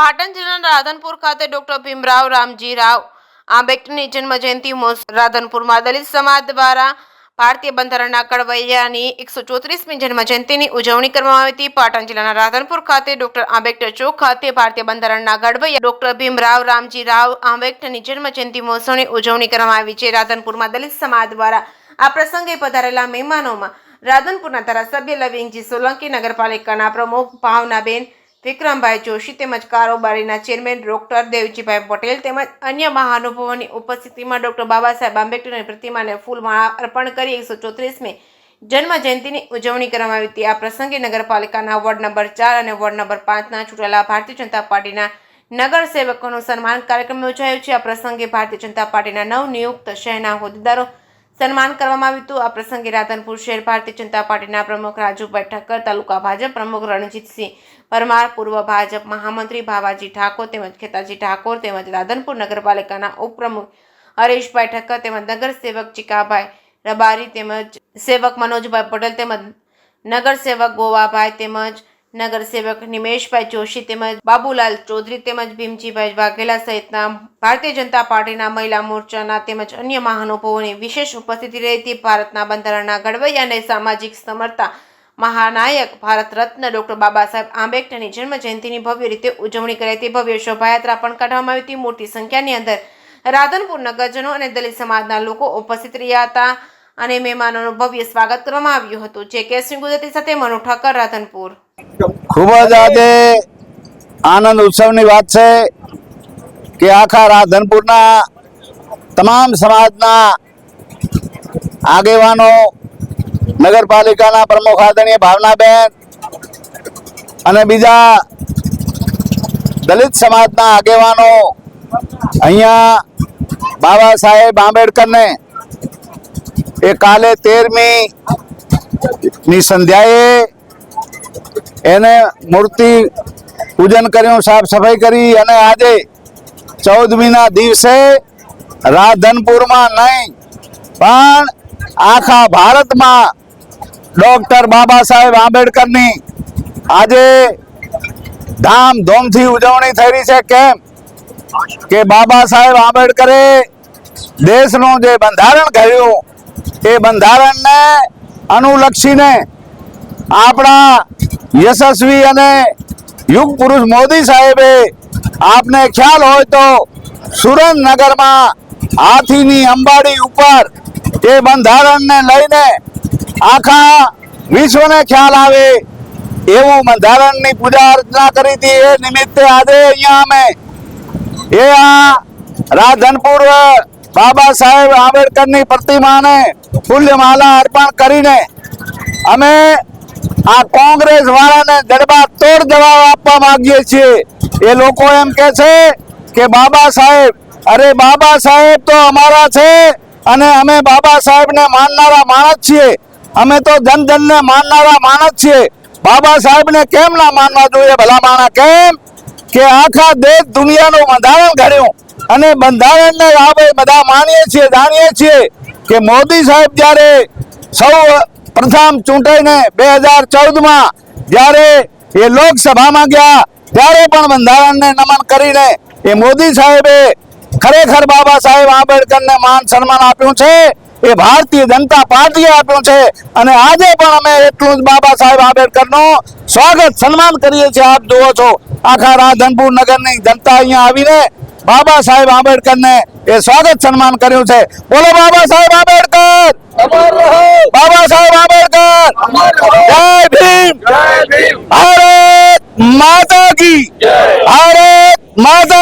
પાટણ જિલ્લાના રાધનપુર ખાતે ડોક્ટર ભીમરાવ રામજી રાવ આંબેડકરની જન્મજયંતિ મહોત્સવ રાધનપુરમાં દલિત સમાજ દ્વારા ભારતીય બંધારણના ઘડવૈયાની 134મી જન્મજયંતિની ઉજવણી કરવામાં આવી હતી। પાટણ જિલ્લાના રાધનપુર ખાતે ડોક્ટર આંબેડકર ચોક ખાતે ભારતીય બંધારણના ઘડવૈયા ડોક્ટર ભીમરાવ રામજી રાવ આંબેડકરની જન્મજયંતિ મહોત્સવની ઉજવણી કરવામાં આવી છે। રાધનપુરમાં દલિત સમાજ દ્વારા આ પ્રસંગે પધારેલા મહેમાનોમાં રાધનપુરના ધારાસભ્ય લવિંગજી સોલંકી, નગરપાલિકાના પ્રમુખ ભાવનાબેન વિક્રમભાઈ જોશી તેમજ કારોબારીના ચેરમેન ડોક્ટર દેવજીભાઈ પટેલ તેમજ અન્ય મહાનુભાવોની ઉપસ્થિતિમાં ડોક્ટર બાબા સાહેબ આંબેડકરની પ્રતિમાને ફૂલમાળા અર્પણ કરી 134મી જન્મજયંતિની ઉજવણી કરવામાં આવી હતી। આ પ્રસંગે નગરપાલિકાના વોર્ડ નંબર 4 અને વોર્ડ નંબર 5ના ચૂંટાયેલા ભારતીય જનતા પાર્ટીના નગરસેવકોનું સન્માન કાર્યક્રમ યોજાયો છે। આ પ્રસંગે ભારતીય જનતા પાર્ટીના નવનિયુક્ત શહેરના હોદ્દેદારો સન્માન કરવામાં આવ્યું હતું। આ પ્રસંગે રાધનપુર શહેર ભારતીય જનતા પાર્ટીના પ્રમુખ રાજુભાઈ ઠક્કર, તાલુકા ભાજપ પ્રમુખ રણજીતસિંહ પરમાર, પૂર્વ ભાજપ મહામંત્રી ભાવાજી ઠાકોર તેમજ ખેતાજી ઠાકોર તેમજ રાધનપુર નગરપાલિકાના ઉપપ્રમુખ હરેશભાઈ ઠક્કર તેમજ નગરસેવક ચીકાભાઈ રબારી તેમજ સેવક મનોજભાઈ પટેલ તેમજ નગરસેવક ગોવાભાઈ તેમજ નગરસેવક નિમેશભાઈ જોશી તેમજ બાબુલાલ ચૌધરી તેમજ ભીમજીભાઈ વાઘેલા સહિતના ભારતીય જનતા પાર્ટીના મહિલા મોરચાના તેમજ અન્ય મહાનુભાવોની વિશેષ ઉપસ્થિતિ રહી હતી। ભારતના બંધારણના ઘડવૈયા અને સામાજિક સમરતા મહાનાયક ભારત રત્ન ડોક્ટર બાબા સાહેબ આંબેડકરની જન્મજયંતિની ભવ્ય રીતે ઉજવણી કરાઈ હતી। ભવ્ય શોભાયાત્રા પણ કાઢવામાં આવી હતી। મોટી સંખ્યાની અંદર રાધનપુર નગરજનો અને દલિત સમાજના લોકો ઉપસ્થિત રહ્યા હતા અને મહેમાનોનું ભવ્ય સ્વાગત કરવામાં આવ્યું હતું। જે કે સિંહ ગુજરાતી સાથે મનુ ઠક્કર, રાધનપુર। खूब ज आज आनंद उत्सव की बात है कि आखा राधनपुर तमाम समाज आगेवानो, नगरपालिका प्रमुख आदरणीय भावनाबेन अने बीजा दलित समाज आगेवानो अहींया बाबा साहेब आंबेडकर ने ए काले 13મી संध्याए એને મૂર્તિ પૂજન કર્યું, સાફ સફાઈ કરી અને આજે 14મીના દિવસે રાધનપુરમાં નહીં પણ આખા ભારતમાં ડોક્ટર બાબા સાહેબ આંબેડકરની આજે ધામધૂમથી ઉજવણી થઈ રહી છે। કેમ કે બાબા સાહેબ આંબેડકરે દેશનું જે બંધારણ ઘડ્યું એ બંધારણને અનુલક્ષીને આપણા यशस्वी अने युग पुरुष मोदी साहेबे आपने ख्याल हो तो सुरेन्द्रनगर में हाथीनी अंबाड़ी ऊपर ये बंधारण ने लईने आखा विश्व ने ख्याल आवे एवं बंधारण नी पूजा अर्चना करी थी। ए निमित्ते आज अहींया अमे ए राधनपुर बाबा साहेब आंबेडकर नी प्रतिमा ने फूलमाला अर्पण करीने अमे आ कांग्रेस वाला ने जड़बा तोड़ जवाब आपवा मांगीए छीए। ए लोको एम के छे के बाबा साहेब, अरे बाबा साहेब तो अमारा छे अने अमे बाबा साहेब ने माननारा माणस छीए। अमे तो जन जन ने माननारा माणस छीए। बाबा साहेब ने केम ना मानवा जोईए? भला माणा केम के आखा देश दुनिया नु बंधारण घड्યું अने बंधारण ने આપણે બધા માનીએ છીએ, જાણીએ છીએ કે મોદી સાહેબ જ્યારે સૌ प्रथम चूंटाई ने 2014 में जयरे ये लोकसभा में गया त्यारे पण बंधारण ने नमन करीने ये मोदी साहेबे खरेखर बाबा साहेब आंबेडकर ने मान सन्मान आप्युं छे। ये भारतीय जनता पार्टी आप्युं छे अने आजे पण अमे एटलुं ज बाबा साहेब आंबेडकर नो स्वागत सन्मान करीए छीए। आप जोवो छो आखा राधनपुर नगरनी जनता अहींया आवीने बाबा साहेब आंबेडकर ने ये स्वागत सन्मान कर्युं छे। बोलो बाबा साहेब आंबेडकर, बाबा साहेब आंबेडकर, जय भीम, भारत माता की, भारत माता